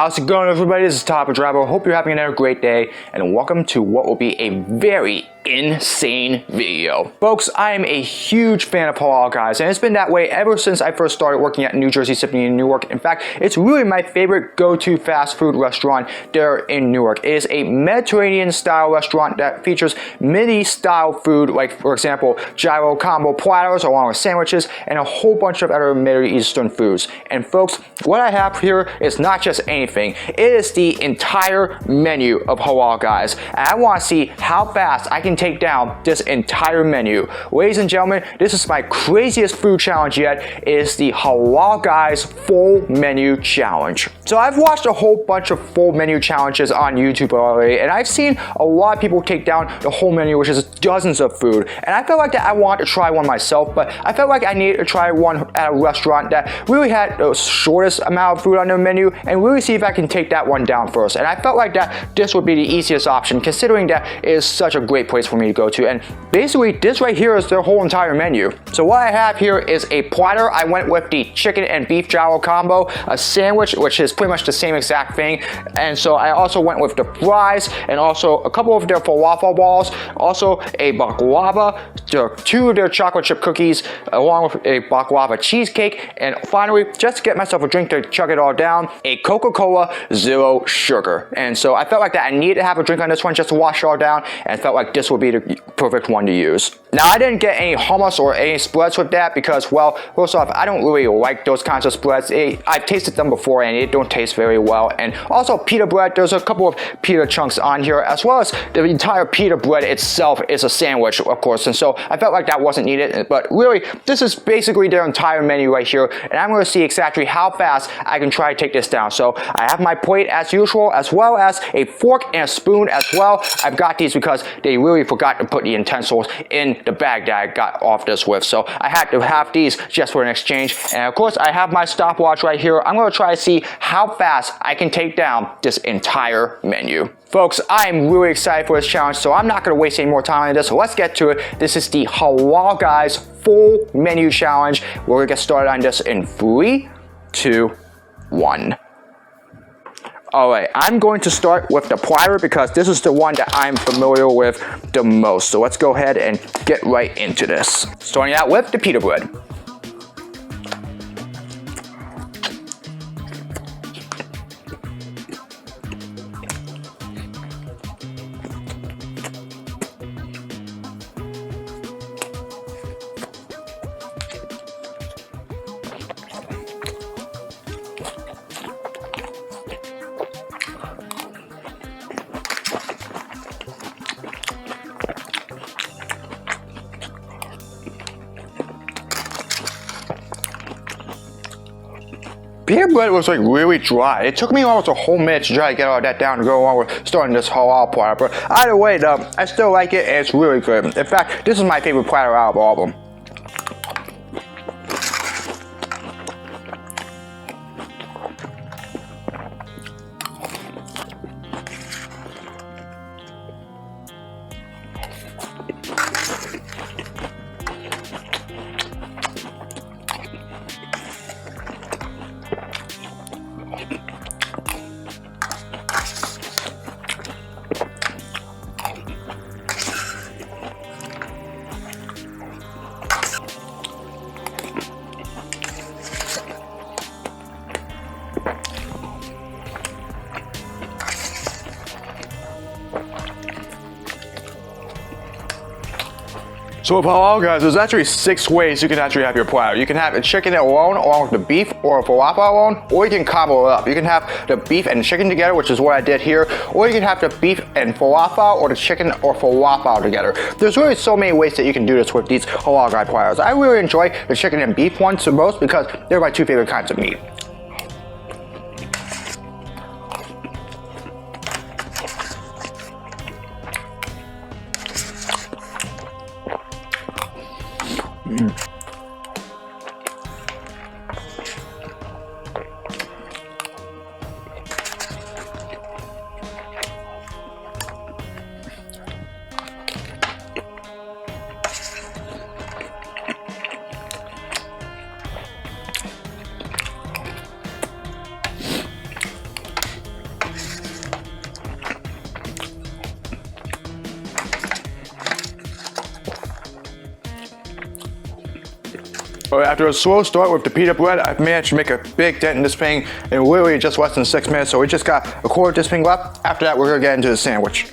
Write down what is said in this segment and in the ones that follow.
How's it going, everybody? This is Top Driver. Hope you're having another great day, and welcome to what will be a very insane video. Folks, I am a huge fan of Halal Guys, and it's been that way ever since I first started working at New Jersey Symphony in Newark. In fact, it's really my favorite go-to fast food restaurant there in Newark. It is a Mediterranean-style restaurant that features mini-style food, like, for example, gyro combo platters along with sandwiches, and a whole bunch of other Middle Eastern foods. And folks, what I have here is not just anything. It is the entire menu of Halal Guys. And I want to see how fast I can take down this entire menu. Ladies and gentlemen, this is my craziest food challenge yet. It is the Halal Guys full menu challenge. So I've watched a whole bunch of full menu challenges on YouTube already, and I've seen a lot of people take down the whole menu, which is dozens of food. And I felt like that I wanted to try one myself, but I felt like I needed to try one at a restaurant that really had the shortest amount of food on their menu and really see if I can take that one down first. And I felt like that this would be the easiest option, considering that it is such a great place for me to go to. And basically, this right here is their whole entire menu. So what I have here is a platter. I went with the chicken and beef gyro combo, a sandwich, which is pretty much the same exact thing. And so I also went with the fries and also a couple of their falafel balls, also a baklava, two of their chocolate chip cookies, along with a baklava cheesecake, and finally, just to get myself a drink to chug it all down, a Coca-Cola Zero Sugar. And so I felt like that I needed to have a drink on this one just to wash it all down, and I felt like this would be the perfect one to use. Now, I didn't get any hummus or any spreads with that because, well, first off, I don't really like those kinds of spreads. I've tasted them before and it don't taste very well. And also pita bread, there's a couple of pita chunks on here, as well as the entire pita bread itself is a sandwich, of course. And so I felt like that wasn't needed, but really, this is basically their entire menu right here, and I'm going to see exactly how fast I can try to take this down. So I have my plate as usual, as well as a fork and a spoon as well. I've got these because they really forgot to put the utensils in the bag that I got off this with, so I had to have these just for an exchange. And of course, I have my stopwatch right here. I'm going to try to see how fast I can take down this entire menu. Folks, I am really excited for this challenge, so I'm not going to waste any more time on this, so let's get to it. This is the Halal Guys full menu challenge. We're going to get started on this in 3, 2, 1. Alright, I'm going to start with the platter because this is the one that I'm familiar with the most. So let's go ahead and get right into this. Starting out with the pita bread. Pita bread was like really dry. It took me almost a whole minute to try to get all that down to go along with starting this halal platter. But either way though, I still like it and it's really good. In fact, this is my favorite platter out of all of them. So with Halal Guys, there's actually 6 ways you can actually have your platter. You can have the chicken alone, along with the beef, or a falafel alone, or you can combo it up. You can have the beef and chicken together, which is what I did here, or you can have the beef and falafel, or the chicken or falafel together. There's really so many ways that you can do this with these Halal Guy platters. I really enjoy the chicken and beef ones the most because they're my 2 favorite kinds of meat. After a slow start with the pita bread, I've managed to make a big dent in this thing in literally just less than 6 minutes. So we just got a quarter of this thing left. After that, we're gonna get into the sandwich.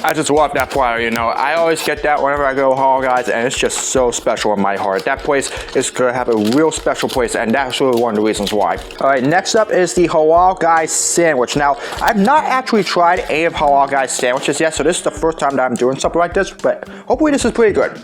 I just love that platter, you know. I always get that whenever I go to Halal Guys, and it's just so special in my heart. That place is gonna have a real special place, and that's really one of the reasons why. All right, next up is the Halal Guys sandwich. Now, I've not actually tried any of Halal Guys sandwiches yet, so this is the first time that I'm doing something like this, but hopefully this is pretty good.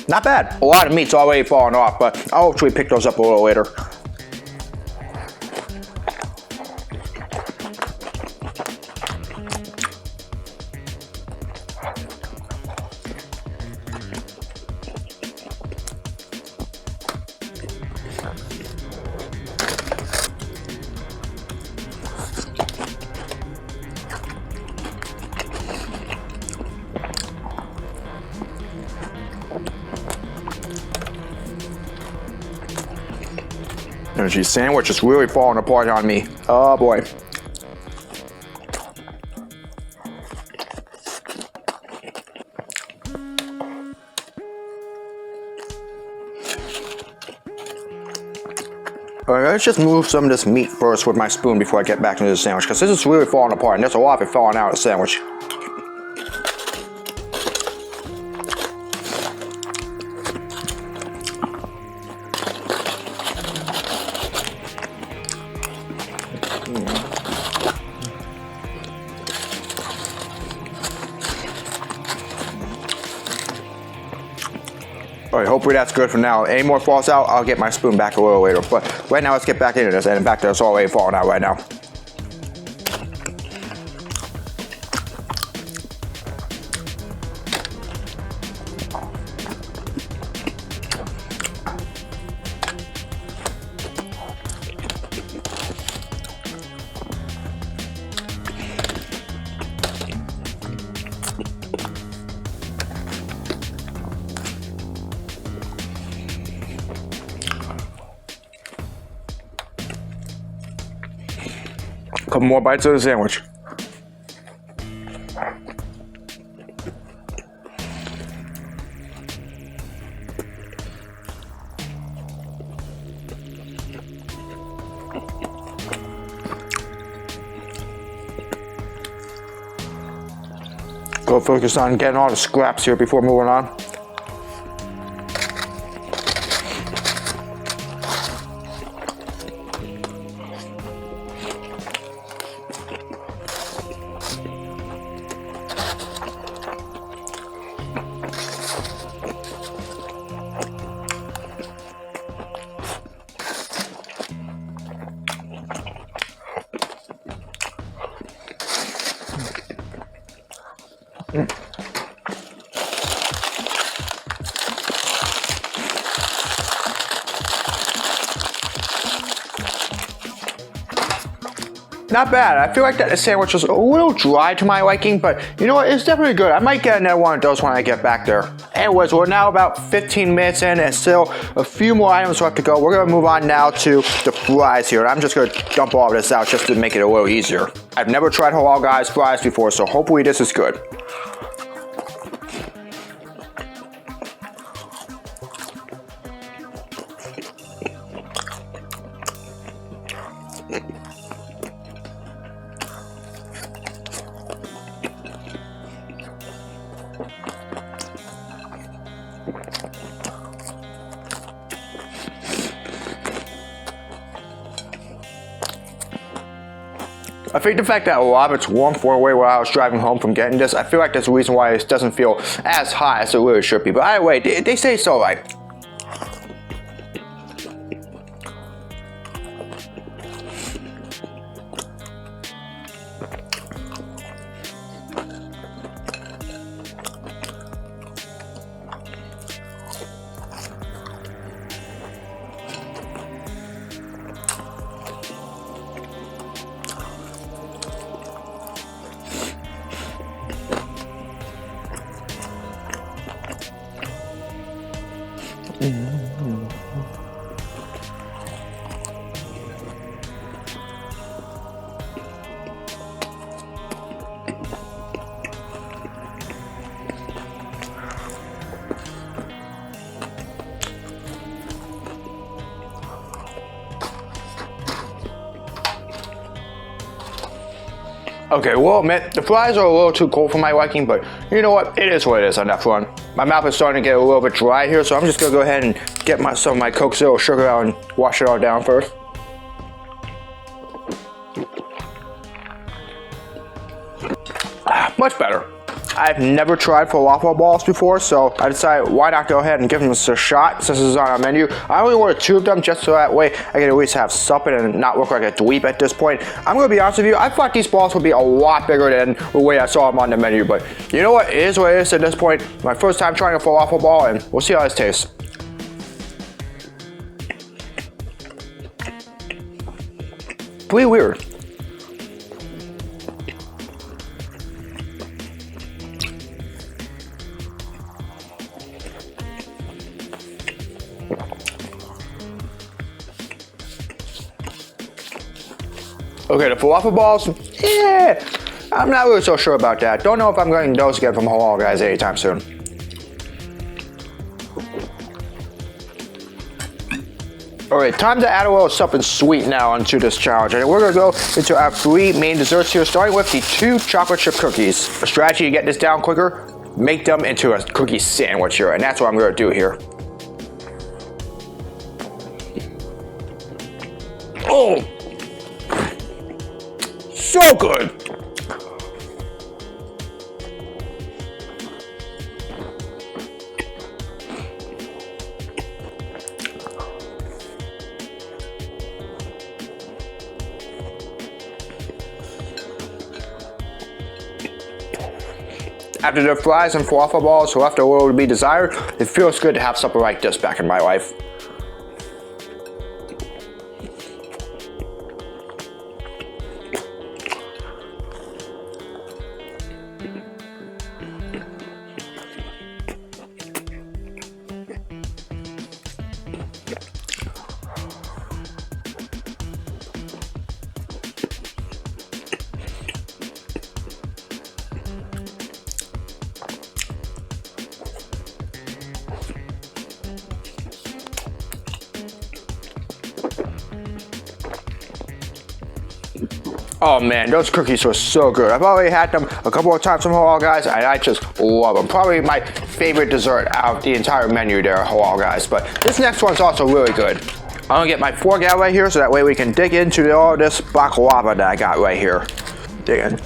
Not bad. A lot of meat's already falling off, but I'll actually pick those up a little later. And the sandwich is really falling apart on me. Oh boy. Alright, let's just move some of this meat first with my spoon before I get back into the sandwich, because this is really falling apart and there's a lot of it falling out of the sandwich. Alright, hopefully that's good for now. Any more falls out, I'll get my spoon back a little later. But right now, let's get back into this. And in fact, it's already falling out right now. Couple more bites of the sandwich. Go focus on getting all the scraps here before moving on. Not bad. I feel like that sandwich was a little dry to my liking, but you know what? It's definitely good. I might get another one of those when I get back there. Anyways, we're now about 15 minutes in and still a few more items left to go. We're gonna move on now to the fries here. I'm just gonna dump all of this out just to make it a little easier. I've never tried Halal Guys fries before, so hopefully this is good. I think the fact that a lot of it's warm for a way while I was driving home from getting this, I feel like that's the reason why it doesn't feel as hot as it really should be. But either way, they say so right. Okay, well, admit, the fries are a little too cold for my liking, but you know what? It is what it is on that front. My mouth is starting to get a little bit dry here, so I'm just gonna go ahead and get some of my Coke Zero sugar out and wash it all down first. Much better. I've never tried falafel balls before, so I decided why not go ahead and give them a shot since it's on our menu. I only ordered 2 of them just so that way I can at least have something and not look like a dweeb at this point. I'm gonna be honest with you, I thought these balls would be a lot bigger than the way I saw them on the menu, but you know what? It is what it is at this point. My first time trying a falafel ball, and we'll see how this tastes. Pretty weird. Okay, the falafel balls, yeah, I'm not really so sure about that. Don't know if I'm getting those again from Halal Guys anytime soon. Alright, time to add a little something sweet now onto this challenge. And we're going to go into our 3 main desserts here, starting with the 2 chocolate chip cookies. A strategy to get this down quicker, make them into a cookie sandwich here, and that's what I'm going to do here. Oh! So good! After the fries and falafel balls left a little to be desired, it feels good to have something like this back in my life. Oh man, those cookies were so good. I've already had them a couple of times from Halal Guys, and I just love them. Probably my favorite dessert out of the entire menu there, Halal Guys. But this next one's also really good. I'm gonna get my fork out right here so that way we can dig into all this baklava that I got right here. Dig in.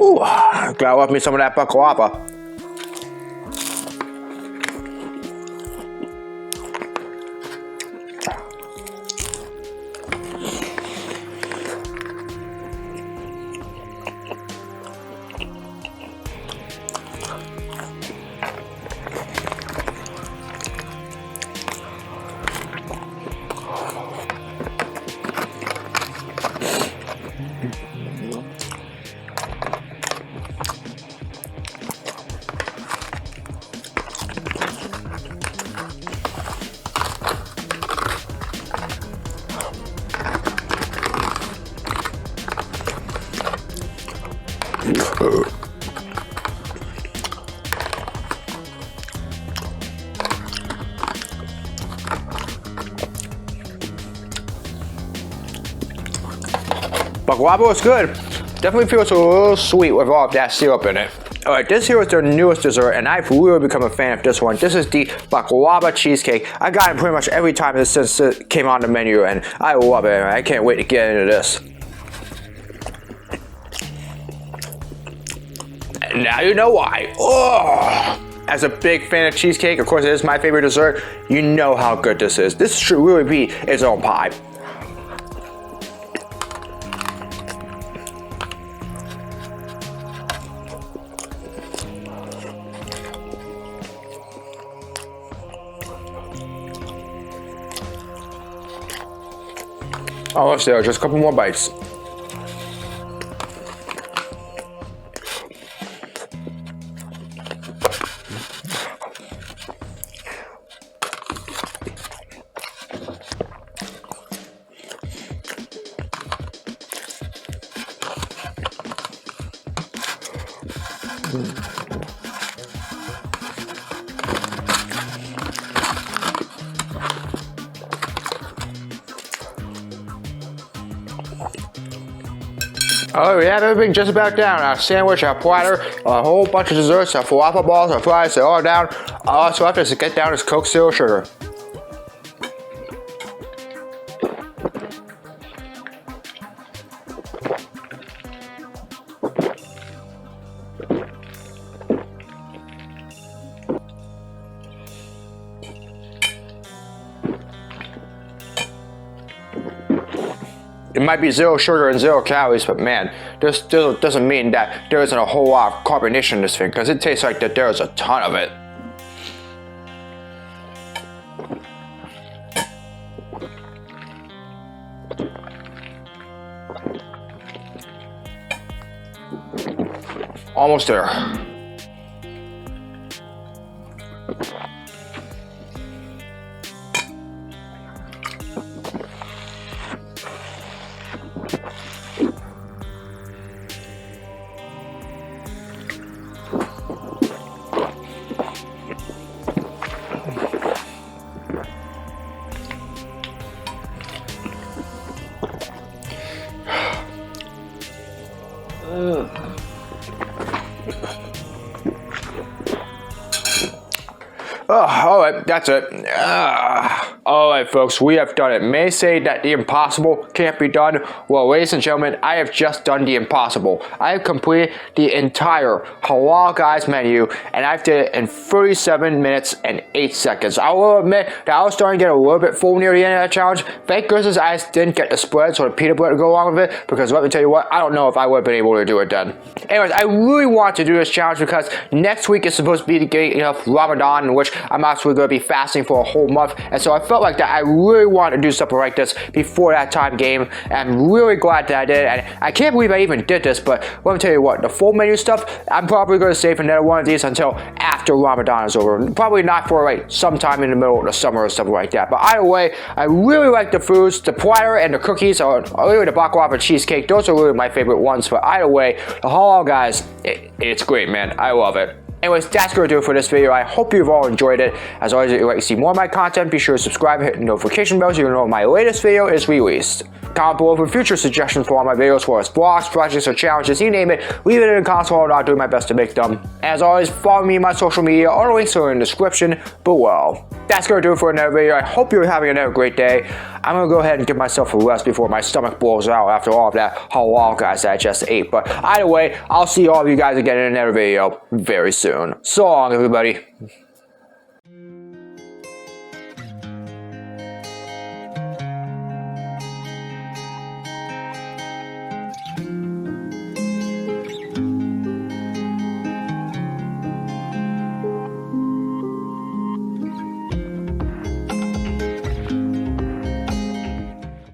Ooh, gotta love me some of that baklava. Baklava was good. Definitely feels a little sweet with all of that syrup in it. Alright, this here is their newest dessert, and I've really become a fan of this one. This is the Baklava Cheesecake. I got it pretty much every time since it came on the menu, and I love it. I can't wait to get into this. And now you know why. Oh! As a big fan of cheesecake, of course it is my favorite dessert, you know how good this is. This should really be its own pie. Almost there, just a couple more bites. Oh, we have everything just about down. Our sandwich, our platter, a whole bunch of desserts, our falafel balls, our fries, they're all down. All so left is to get down is Coke Zero Sugar. It might be 0 sugar and 0 calories, but man, this still doesn't mean that there isn't a whole lot of carbonation in this thing, because it tastes like that there's a ton of it. Almost there. Alright, that's it. Alright folks, we have done it. May say that the impossible can't be done. Well, ladies and gentlemen, I have just done the impossible. I have completed the entire Halal Guys menu, and I've did it in 37 minutes and 8 seconds. I will admit that I was starting to get a little bit full near the end of that challenge. Thank goodness I didn't get the spread, so the peanut butter to go along with it, because let me tell you what, I don't know if I would have been able to do it then. Anyways, I really want to do this challenge because next week is supposed to be the beginning of Ramadan, in which I'm actually going to be fasting for a whole month, and so I felt like that I really wanted to do something like this before that time game, and I'm really glad that I did, and I can't believe I even did this. But let me tell you what, the full menu stuff, I'm probably going to save another one of these until after Ramadan is over. Probably not for like sometime in the middle of the summer or something like that. But either way, I really like the foods, the platter and the cookies, or really the baklava cheesecake. Those are really my favorite ones. But either way, the Halal Guys, it's great, man. I love it. Anyways, that's going to do it for this video. I hope you've all enjoyed it. As always, if you'd like to see more of my content, be sure to subscribe and hit the notification bell so you know when my latest video is released. Comment below for future suggestions for all my videos, for vlogs, projects, or challenges, you name it. Leave it in the comments below and I'll do my best to make them. As always, follow me on my social media. All the links are in the description below. That's going to do it for another video. I hope you're having another great day. I'm going to go ahead and give myself a rest before my stomach blows out after all of that Halal Guys that I just ate. But either way, I'll see all of you guys again in another video very soon. So long, everybody.